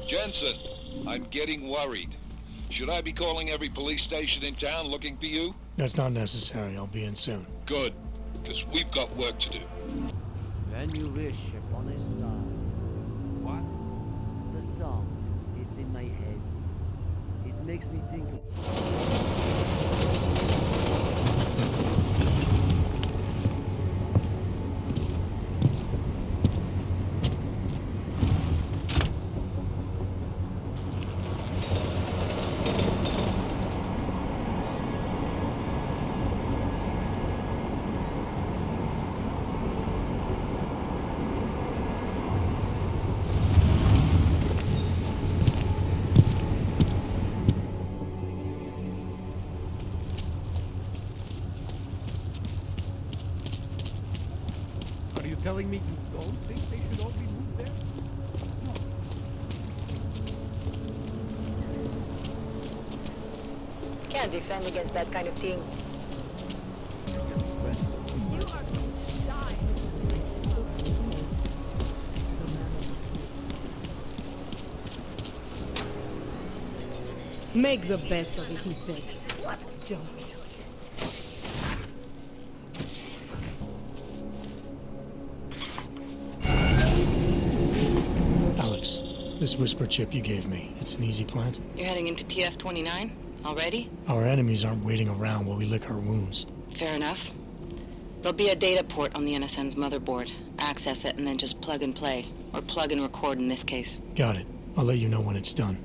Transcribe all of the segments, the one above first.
Jensen, I'm getting worried. Should I be calling every police station in town looking for you? That's not necessary. I'll be in soon. Good, because we've got work to do. When you wish upon a star. What? The song, it's in my head. It makes me think of... Are you telling me you don't think they should all be moved there? Can't defend against that kind of team. You are dying. Make the best of it, he says. What junk? Alex, this whisper chip you gave me, it's an easy plant? You're heading into TF-29 already? Our enemies aren't waiting around while we lick our wounds. Fair enough. There'll be a data port on the NSN's motherboard. Access it and then just plug and play. Or plug and record in this case. Got it. I'll let you know when it's done.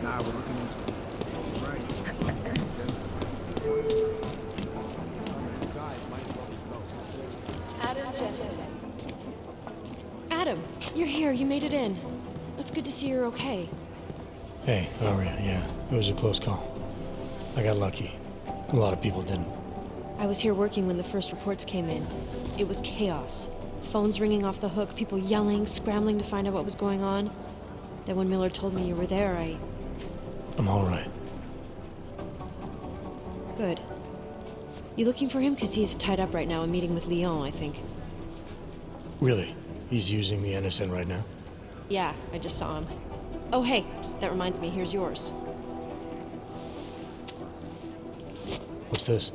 Nah, we're looking into it. Right. Adam, you're here. You made it in. It's good to see you're okay. Hey, Aria, yeah, it was a close call. I got lucky. A lot of people didn't. I was here working when the first reports came in. It was chaos. Phones ringing off the hook, people yelling, scrambling to find out what was going on. Then when Miller told me you were there, I'm all right. Good. You looking for him? Because he's tied up right now and meeting with Lyon, I think. Really? He's using the NSN right now? Yeah, I just saw him. Oh, hey, that reminds me, here's yours. What's this?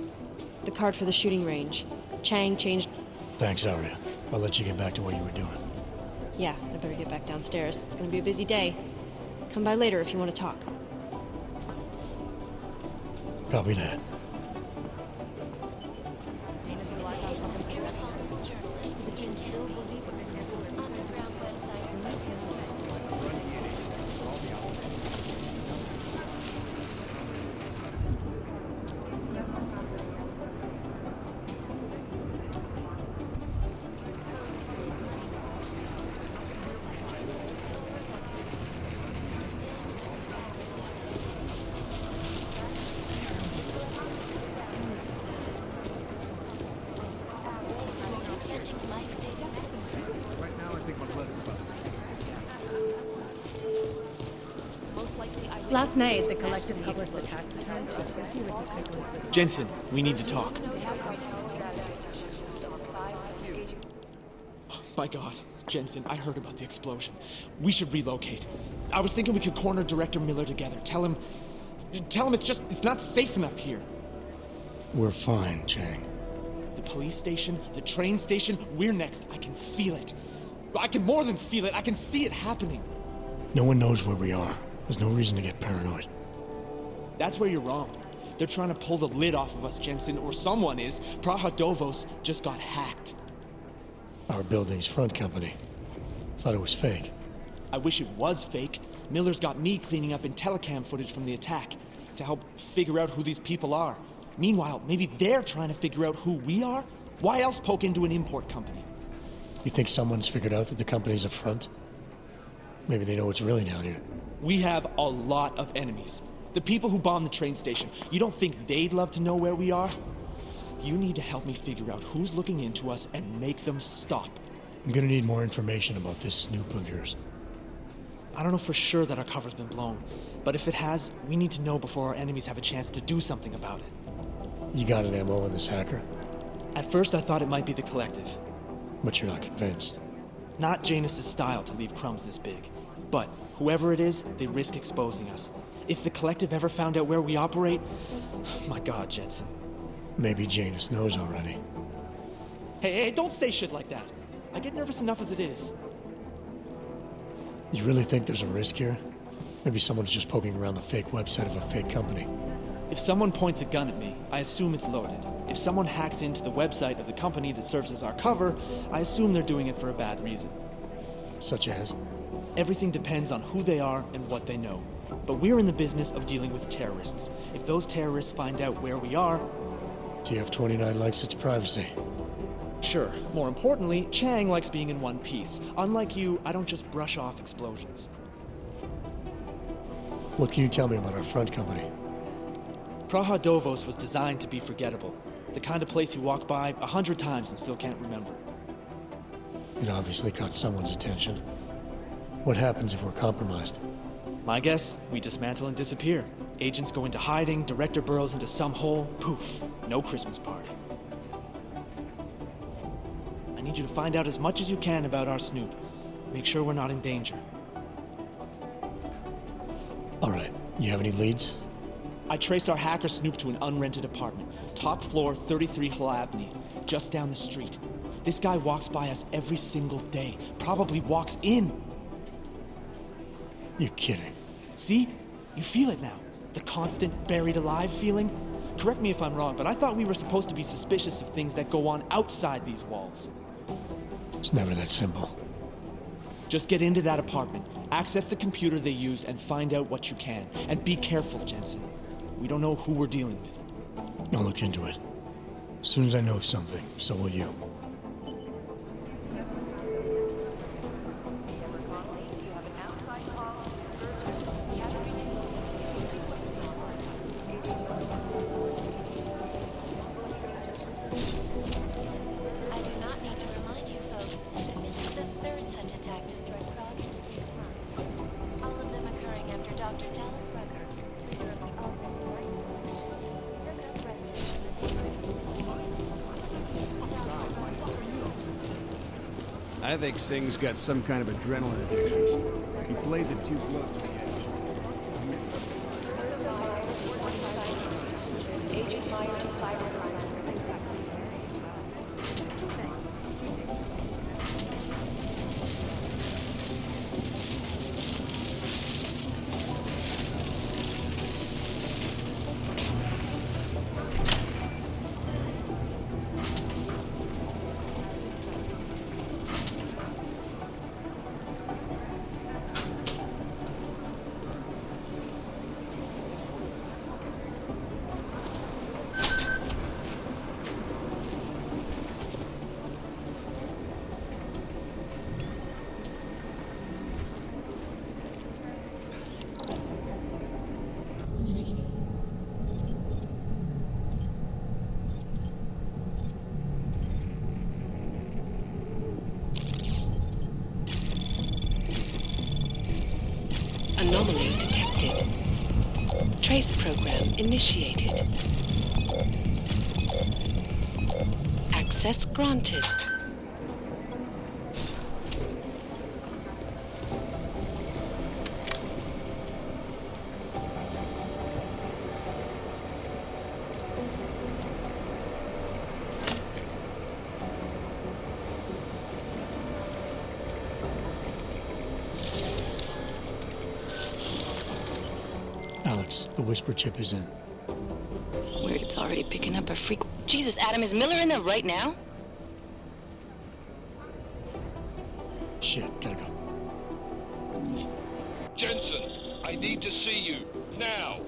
The card for the shooting range. Chang changed... Thanks, Aria. I'll let you get back to what you were doing. Yeah, I better get back downstairs. It's gonna be a busy day. Come by later if you want to talk. Copy that. Right now, I think my blood is up. Last night, the collective published the tax returns. Jensen, we need to talk. My God, Jensen, I heard about the explosion. We should relocate. I was thinking we could corner Director Miller together. Tell him it's not safe enough here. We're fine, Chang. The police station, the train station, we're next. I can feel it. I can more than feel it. I can see it happening. No one knows where we are. There's no reason to get paranoid. That's where you're wrong. They're trying to pull the lid off of us, Jensen, or someone is. Praha-Dovos just got hacked. Our building's front company. Thought it was fake. I wish it was fake. Miller's got me cleaning up IntelliCam footage from the attack to help figure out who these people are. Meanwhile, maybe they're trying to figure out who we are? Why else poke into an import company? You think someone's figured out that the company's a front? Maybe they know what's really down here. We have a lot of enemies. The people who bombed the train station. You don't think they'd love to know where we are? You need to help me figure out who's looking into us and make them stop. I'm gonna need more information about this snoop of yours. I don't know for sure that our cover's been blown, but if it has, we need to know before our enemies have a chance to do something about it. You got an MO on this hacker? At first, I thought it might be the Collective. But you're not convinced. Not Janus's style to leave crumbs this big. But whoever it is, they risk exposing us. If the Collective ever found out where we operate... My God, Jensen. Maybe Janus knows already. Hey, don't say shit like that. I get nervous enough as it is. You really think there's a risk here? Maybe someone's just poking around the fake website of a fake company. If someone points a gun at me, I assume it's loaded. If someone hacks into the website of the company that serves as our cover, I assume they're doing it for a bad reason. Such as? Everything depends on who they are and what they know. But we're in the business of dealing with terrorists. If those terrorists find out where we are... TF-29 likes its privacy. Sure. More importantly, Chang likes being in one piece. Unlike you, I don't just brush off explosions. What can you tell me about our front company? Praha Dovos was designed to be forgettable. The kind of place you walk by 100 times and still can't remember. It obviously caught someone's attention. What happens if we're compromised? My guess, we dismantle and disappear. Agents go into hiding, director burrows into some hole, poof, no Christmas party. I need you to find out as much as you can about our snoop. Make sure we're not in danger. All right, you have any leads? I traced our hacker snoop to an unrented apartment. Top floor, 33 Hlavny, just down the street. This guy walks by us every single day. Probably walks in. You're kidding. See? You feel it now. The constant buried alive feeling. Correct me if I'm wrong, but I thought we were supposed to be suspicious of things that go on outside these walls. It's never that simple. Just get into that apartment, access the computer they used, and find out what you can. And be careful, Jensen. We don't know who we're dealing with. I'll look into it. As soon as I know something, so will you. I do not need to remind you folks that this is the third such attack to strike Prague in 6 months. All of them occurring after Dr. Dallas Rucker, leader of the Augmented Rights Coalition, took up residence I think Singh's got some kind of adrenaline addiction. He plays it too close to the edge. Agent fire to cybercrime. Anomaly detected. Trace program initiated. Access granted. Alex, the whisper chip is in. Weird, it's already picking up a freak. Jesus, Adam, is Miller in there right now? Shit, gotta go. Jensen, I need to see you. Now!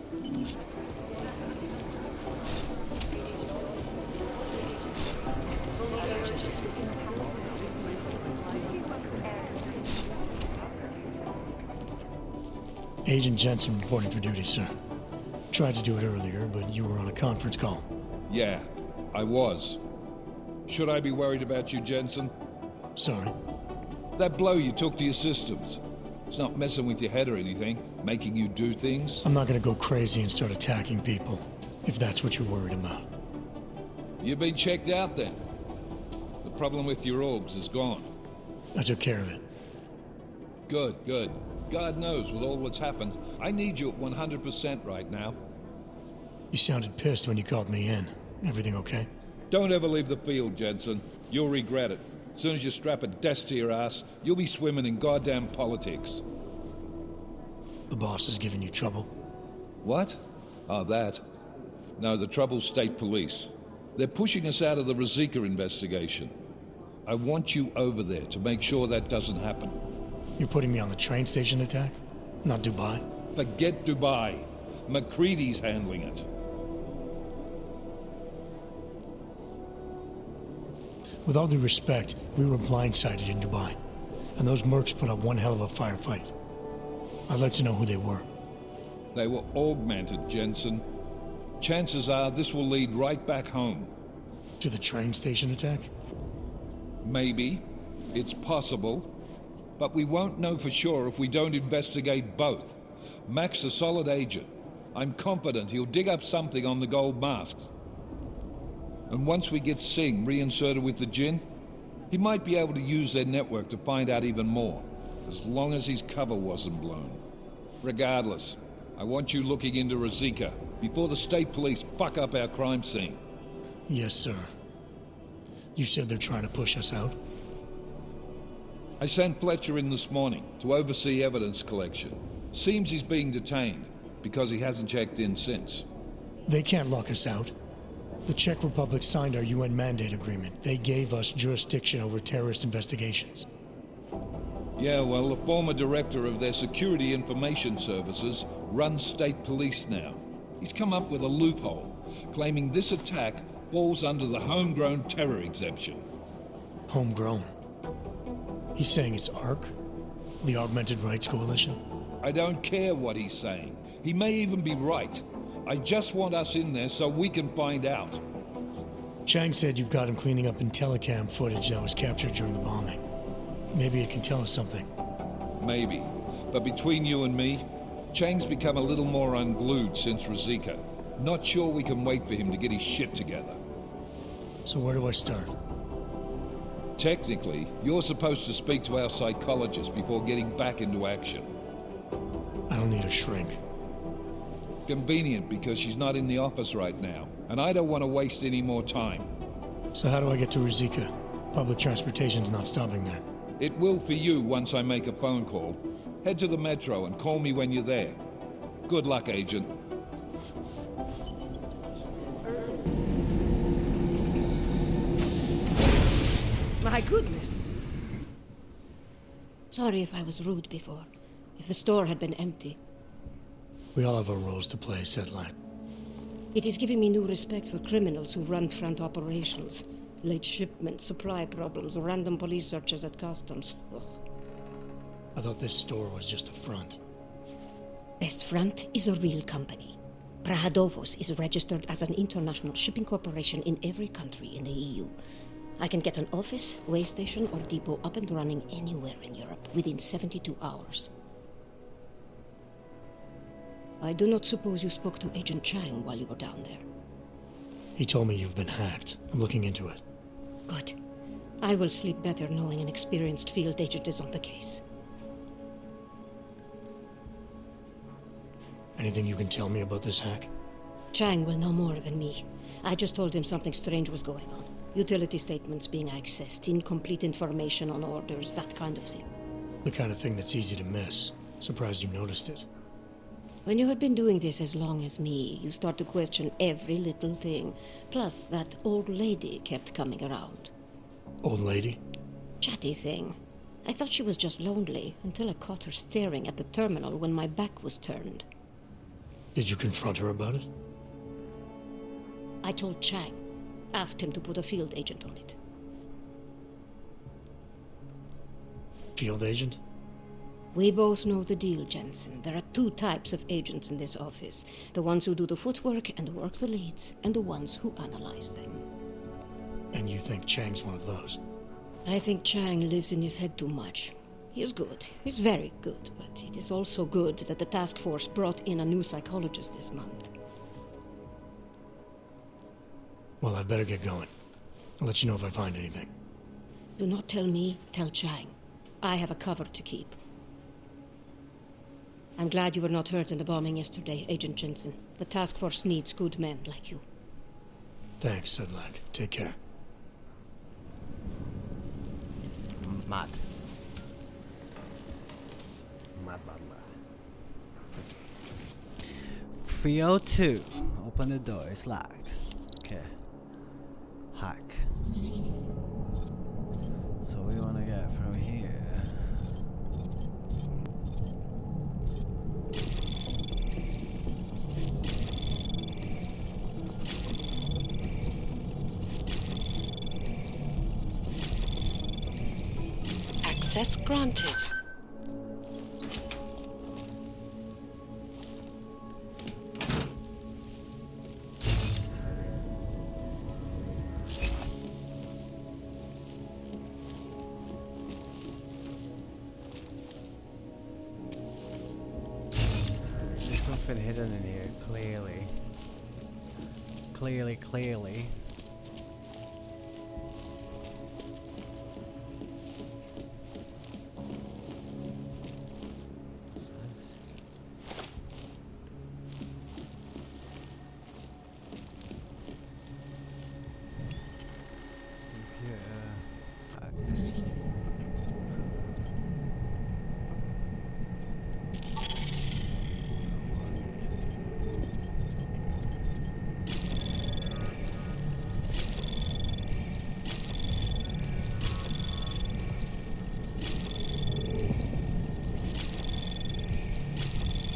Agent Jensen reporting for duty, sir. Tried to do it earlier, but you were on a conference call. Yeah, I was. Should I be worried about you, Jensen? Sorry. That blow you took to your systems. It's not messing with your head or anything, making you do things. I'm not gonna go crazy and start attacking people, if that's what you're worried about. You've been checked out then. The problem with your orgs is gone. I took care of it. Good, good. God knows with all that's happened, I need you at 100% right now. You sounded pissed when you called me in. Everything okay? Don't ever leave the field, Jensen. You'll regret it. As soon as you strap a desk to your ass, you'll be swimming in goddamn politics. The boss is giving you trouble? What? Oh, that. No, the trouble's state police. They're pushing us out of the Razika investigation. I want you over there to make sure that doesn't happen. You're putting me on the train station attack? Not Dubai? Forget Dubai. McCready's handling it. With all due respect, we were blindsided in Dubai, and those mercs put up one hell of a firefight. I'd like to know who they were. They were augmented, Jensen. Chances are this will lead right back home. To the train station attack? Maybe. It's possible. But we won't know for sure if we don't investigate both. Mac's a solid agent. I'm confident he'll dig up something on the gold masks. And once we get Singh reinserted with the Jinn, he might be able to use their network to find out even more, as long as his cover wasn't blown. Regardless, I want you looking into Razika before the state police fuck up our crime scene. Yes, sir. You said they're trying to push us out? I sent Fletcher in this morning to oversee evidence collection. Seems he's being detained because he hasn't checked in since. They can't lock us out. The Czech Republic signed our UN mandate agreement. They gave us jurisdiction over terrorist investigations. Yeah, well, the former director of their security information services runs state police now. He's come up with a loophole, claiming this attack falls under the homegrown terror exemption. Homegrown? He's saying it's ARC? The Augmented Rights Coalition? I don't care what he's saying. He may even be right. I just want us in there so we can find out. Chang said you've got him cleaning up Intellicam footage that was captured during the bombing. Maybe it can tell us something. Maybe. But between you and me, Chang's become a little more unglued since Razika. Not sure we can wait for him to get his shit together. So where do I start? Technically, you're supposed to speak to our psychologist before getting back into action. I don't need a shrink. Convenient because she's not in the office right now, and I don't want to waste any more time. So how do I get to Razika? Public transportation's not stopping there. It will for you once I make a phone call. Head to the metro and call me when you're there. Good luck, Agent. My goodness. Sorry if I was rude before. If the store had been empty. We all have our roles to play, said Lack. It is giving me new respect for criminals who run front operations. Late shipments, supply problems, random police searches at customs. Ugh. I thought this store was just a front. Best Front is a real company. Prahadovos is registered as an international shipping corporation in every country in the EU. I can get an office, way station, or depot up and running anywhere in Europe within 72 hours. I do not suppose you spoke to Agent Chang while you were down there. He told me you've been hacked. I'm looking into it. Good. I will sleep better knowing an experienced field agent is on the case. Anything you can tell me about this hack? Chang will know more than me. I just told him something strange was going on. Utility statements being accessed, incomplete information on orders, that kind of thing. The kind of thing that's easy to miss. Surprised you noticed it. When you have been doing this as long as me, you start to question every little thing. Plus, that old lady kept coming around. Old lady? Chatty thing. I thought she was just lonely, until I caught her staring at the terminal when my back was turned. Did you confront her about it? I told Chang. Asked him to put a field agent on it. Field agent? We both know the deal, Jensen. There are two types of agents in this office. The ones who do the footwork and work the leads, and the ones who analyze them. And you think Chang's one of those? I think Chang lives in his head too much. He is good. He's very good. But it is also good that the task force brought in a new psychologist this month. Well, I'd better get going. I'll let you know if I find anything. Do not tell me, tell Chang. I have a cover to keep. I'm glad you were not hurt in the bombing yesterday, Agent Jensen. The task force needs good men like you. Thanks, Sedlak. Take care. Mad. 302. Open the door. It's locked. Okay. Hack. So we want to get from here. Access granted. There's something hidden in here, clearly. Clearly.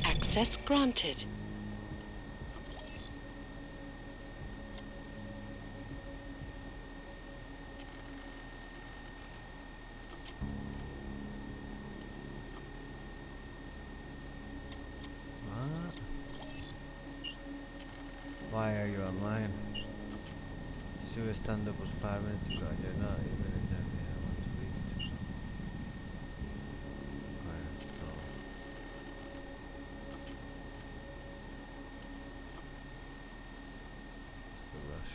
Access granted. What? Why are you online? Sewer stand-up was 5 minutes ago and you're not even in there. I want to leave it. Quiet, stall. It's the rush.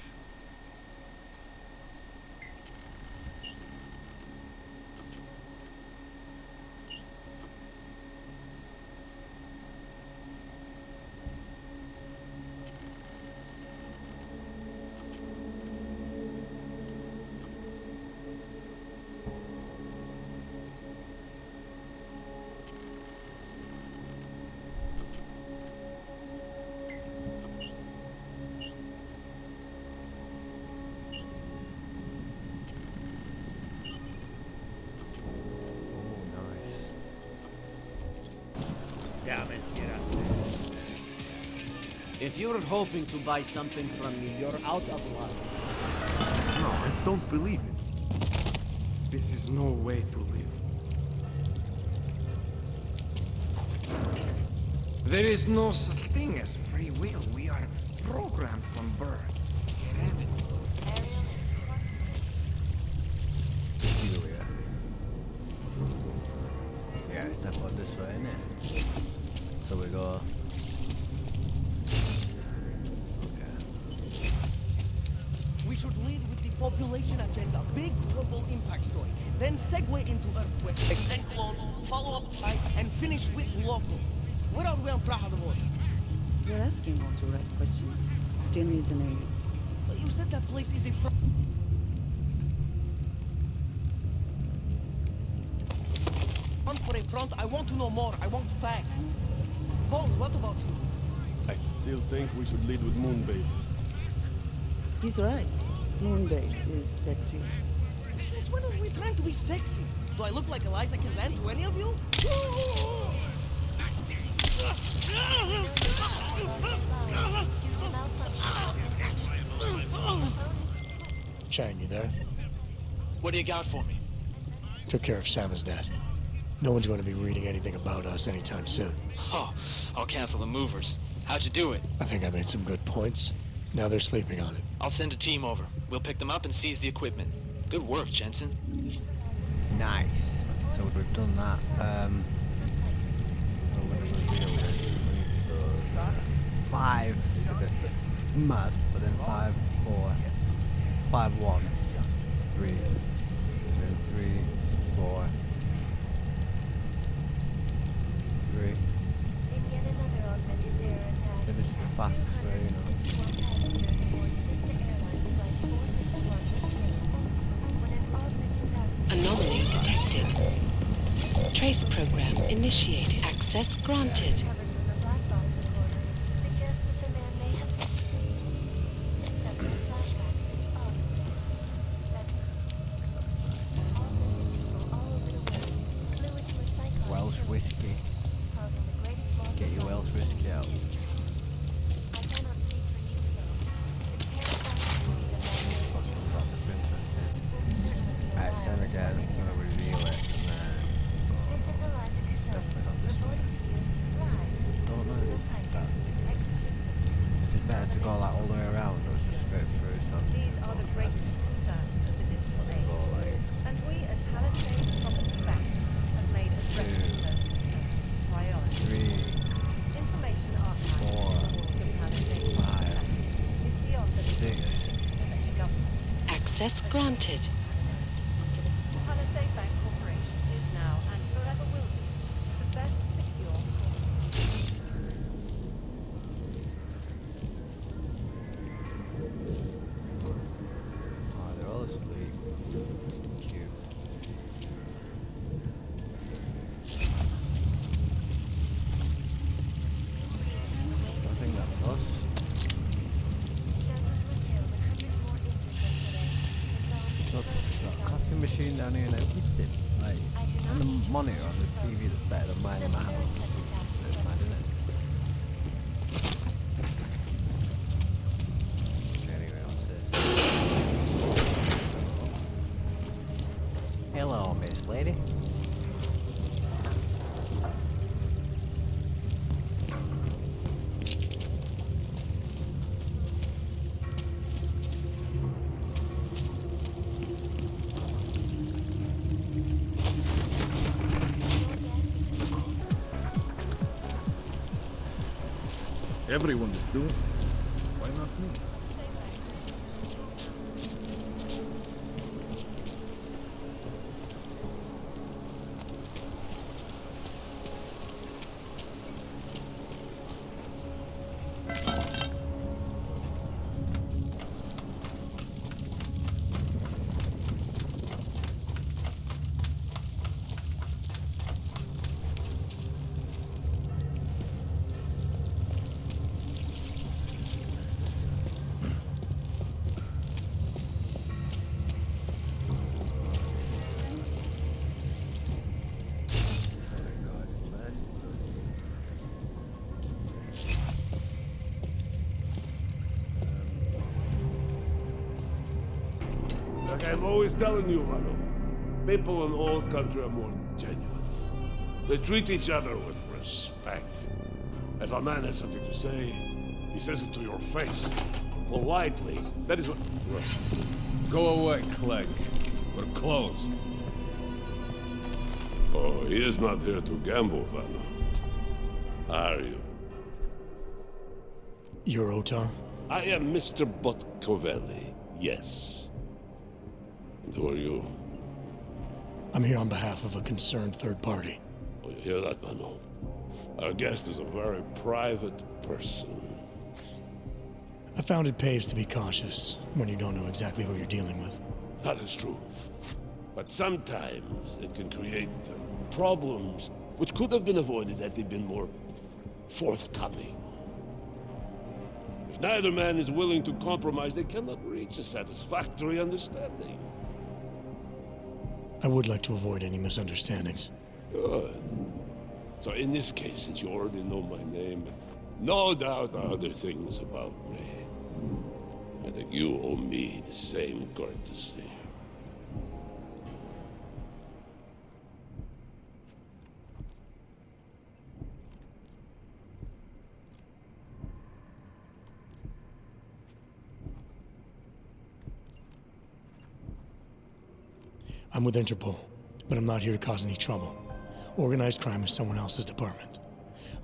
If you're hoping to buy something from me, you're out of luck. No, I don't believe it. This is no way to live. There is no such thing as free will. We are programmed from birth. Yeah, it's definitely this way, isn't it? So we go. We should lead with the population agenda, big global impact story. Then segue into earthquakes, then clones, follow up sites, and finish with local. Where are we on Praha-Davos? You're asking all the right questions. Still needs an name. You said that place is a front for a front. I want to know more. I want facts. Bones, what about you? I still think we should lead with Moonbase. He's right. Moonbase is sexy. Since when are we trying to be sexy? Do I look like Eliza Kazan to any of you? Chang, you there? What do you got for me? Took care of Sama's dad. No one's going to be reading anything about us anytime soon. Oh, I'll cancel the movers. How'd you do it? I think I made some good points. Now they're sleeping on it. I'll send a team over. We'll pick them up and seize the equipment. Good work, Jensen. Nice. So we've done that. We're going to reveal this. 5 is a bit mad, but then 5, 4, 5, 1, 3, then 3, 4, 3. Then this is the fastest way, you know. Anomaly detected. Trace program initiated. Access granted. Welsh whiskey. Get your Welsh whiskey out. Right, so again, I'm going to reveal it and then definitely not this way. Don't know. If it's better to go like all the way around or just straight through, so These are the greatest concerns of the digital age. And we at Palisade from the back have made addressing those concerns a priority. 3, Information archive 4, the Palisade 5, is beyond the 6. government. Access granted. The Palisade Bank Corporation is now and forever will be the best secure Oh, they're all asleep. Cute. I think that's us. Look, it's got a coffee machine down here and everything. Like, and the monitor on the TV that's better than mine in my house. It's mad, isn't it? Anyway, what's this? Hello, Miss Lady. Everyone is doing it. Why not me? Like I'm always telling you, Rado, people in all country are more genuine. They treat each other with respect. If a man has something to say, he says it to your face. Politely. That is what... Listen, go away, Clegg. We're closed. Oh, he is not here to gamble, Vanna. Are you? You're Otar? I am Mr. Botcovelli, yes. And who are you? I'm here on behalf of a concerned third party. Oh, you hear that, Mano? Our guest is a very private person. I found it pays to be cautious when you don't know exactly who you're dealing with. That is true. But sometimes it can create problems which could have been avoided had they been more forthcoming. If neither man is willing to compromise, they cannot reach a satisfactory understanding. I would like to avoid any misunderstandings. Good. So in this case, since you already know my name, and no doubt other things about me, I think you owe me the same courtesy. I'm with Interpol. But I'm not here to cause any trouble. Organized crime is someone else's department.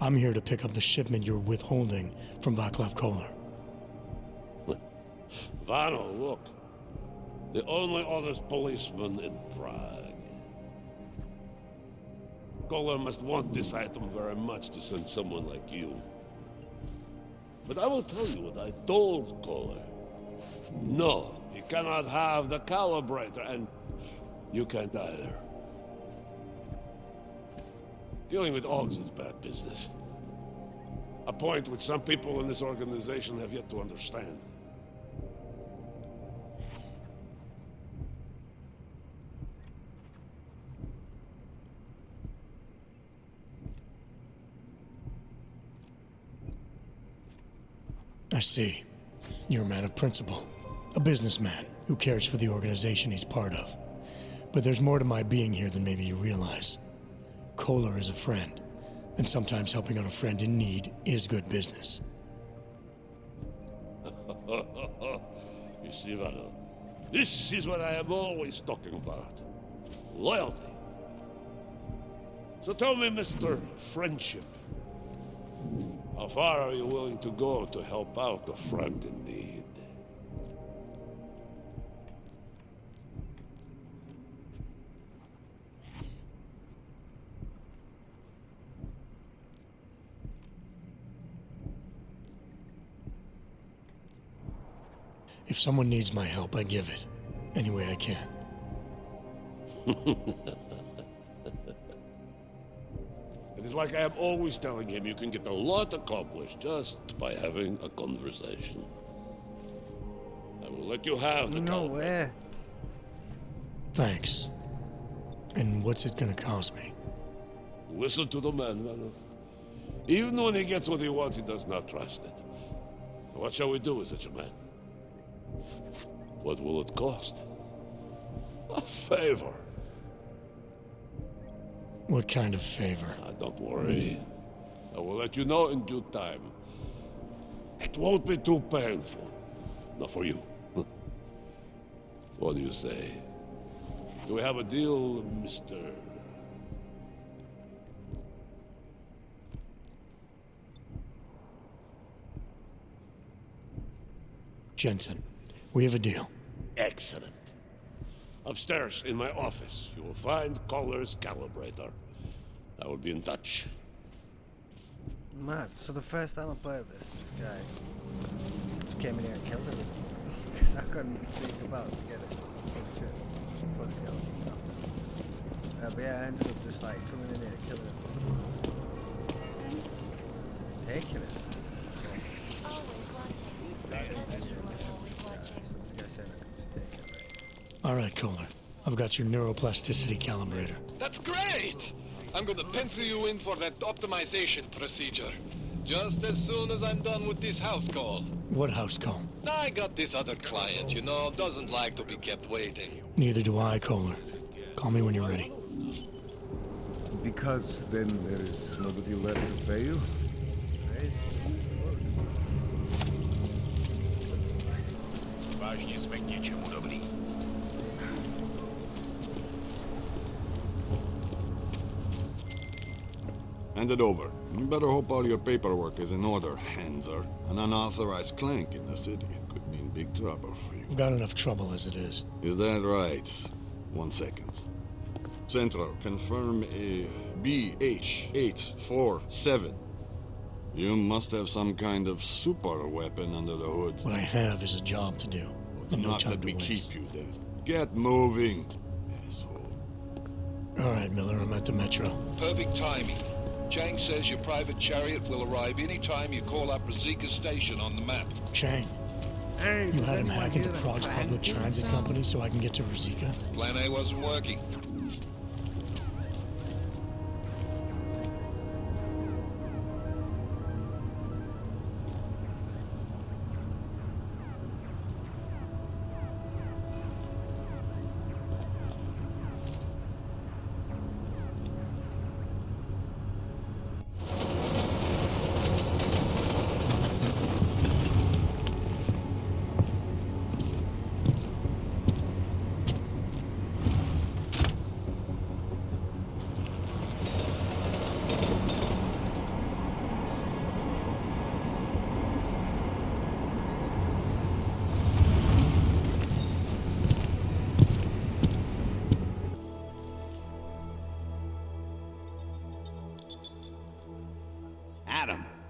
I'm here to pick up the shipment you're withholding from Vaclav Kolar. Vano, look. The only honest policeman in Prague. Kolar must want this item very much to send someone like you. But I will tell you what I told Kolar. No, he cannot have the calibrator, and you can't either. Dealing with Augs is bad business. A point which some people in this organization have yet to understand. I see. You're a man of principle. A businessman who cares for the organization he's part of. But there's more to my being here than maybe you realize. Kolar is a friend, and sometimes helping out a friend in need is good business. You see, Vano, this is what I am always talking about. Loyalty. So tell me, Mr. Friendship, how far are you willing to go to help out a friend in need? If someone needs my help, I give it. Any way I can. It is like I am always telling him, you can get a lot accomplished just by having a conversation. I will let you have the calibrator. Thanks. And what's it gonna cost me? Listen to the man, Vano. Even when he gets what he wants, he does not trust it. What shall we do with such a man? What will it cost? A favor. What kind of favor? Don't worry. I will let you know in due time. It won't be too painful. Not for you. What do you say? Do we have a deal, Mr. Jensen, we have a deal. Excellent. Upstairs in my office, you will find Kolar's calibrator. I will be in touch. Mad. So the first time I played this guy just came in here and killed him. Because I couldn't sneak about to get it. Oh shit. Before this guy was looking after. But yeah, I ended up just like coming in here and killing him. Taking it. All right, Kolar. I've got your neuroplasticity calibrator. That's great! I'm gonna pencil you in for that optimization procedure. Just as soon as I'm done with this house call. What house call? I got this other client, you know, doesn't like to be kept waiting. Neither do I, Kolar. Call me when you're ready. Because then there is nobody left to pay you? Vážně jsme k něčemu dobrý. Hand it over. You better hope all your paperwork is in order, Hanser. An unauthorized clank in the city could mean big trouble for you. We've got enough trouble as it is. Is that right? 1 second. Centro, confirm a BH-847. You must have some kind of super weapon under the hood. What I have is a job to do. And no Not time let to me waste. keep you then. Get moving, asshole. All right, Miller, I'm at the Metro. Perfect timing. Chang says your private chariot will arrive any time you call up Razika Station on the map. Chang, hey, you had him hack into Prague's public transit company so I can get to Razika? Plan A wasn't working.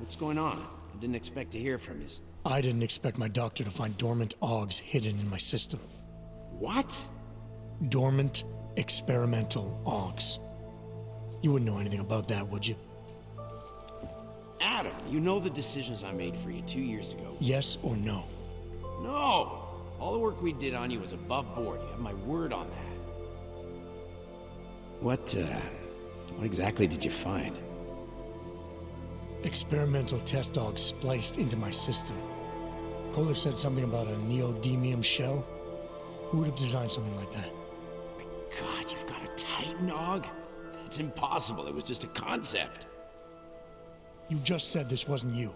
What's going on? I didn't expect to hear from you. I didn't expect my doctor to find dormant augs hidden in my system. What? Dormant experimental augs. You wouldn't know anything about that, would you? Adam, you know the decisions I made for you 2 years ago. Yes or no? No! All the work we did on you was above board. You have my word on that. What exactly did you find? Experimental test dogs spliced into my system. Kohler said something about a neodymium shell. Who would have designed something like that? My God, you've got a Titan Og? It's impossible. It was just a concept. You just said this wasn't you.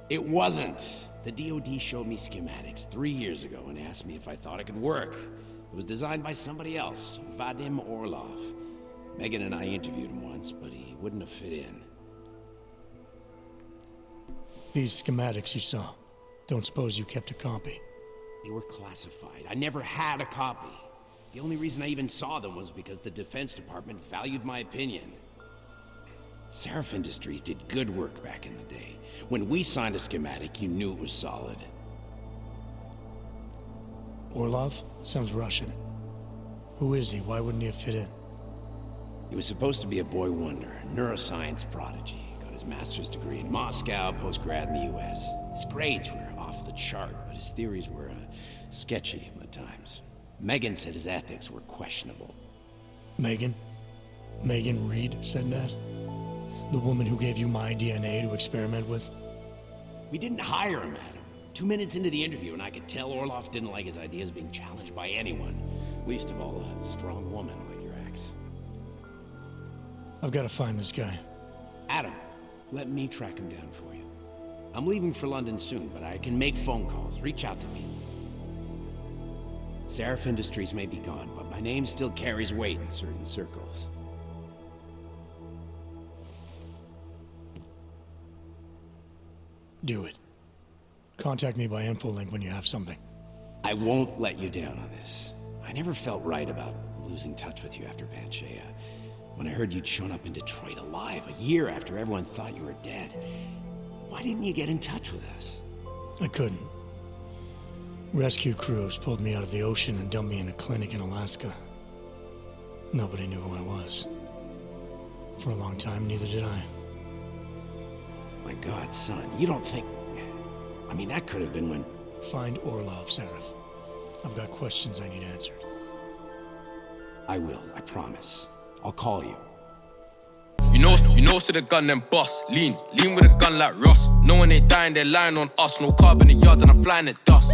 It wasn't. The DoD showed me schematics 3 years ago and asked me if I thought it could work. It was designed by somebody else, Vadim Orlov. Megan and I interviewed him once, but he wouldn't have fit in. These schematics you saw, don't suppose you kept a copy? They were classified. I never had a copy. The only reason I even saw them was because the Defense Department valued my opinion. Seraph Industries did good work back in the day. When we signed a schematic, you knew it was solid. Orlov? Sounds Russian. Who is he? Why wouldn't he have fit in? He was supposed to be a boy wonder, a neuroscience prodigy. Got his master's degree in Moscow, post-grad in the US. His grades were off the chart, but his theories were sketchy at times. Megan said his ethics were questionable. Megan? Megan Reed said that? The woman who gave you my DNA to experiment with? We didn't hire him, Adam. 2 minutes into the interview, and I could tell Orlov didn't like his ideas being challenged by anyone. Least of all, a strong woman like your ex. I've got to find this guy. Adam, let me track him down for you. I'm leaving for London soon, but I can make phone calls. Reach out to me. Seraph Industries may be gone, but my name still carries weight in certain circles. Do it. Contact me by infolink when you have something. I won't let you down on this. I never felt right about losing touch with you after Panchea. When I heard you'd shown up in Detroit alive a year after everyone thought you were dead. Why didn't you get in touch with us? I couldn't. Rescue crews pulled me out of the ocean and dumped me in a clinic in Alaska. Nobody knew who I was. For a long time, neither did I. My God, son, you don't think... I mean, that could have been when... Find Orlov, Seraph. I've got questions I need answered. I will, I promise. I'll call you. You know, to the gun then bust. Lean with a gun like Ross. No one ain't dying, they're lying on us. No carbon in the yard and I'm flying at dust.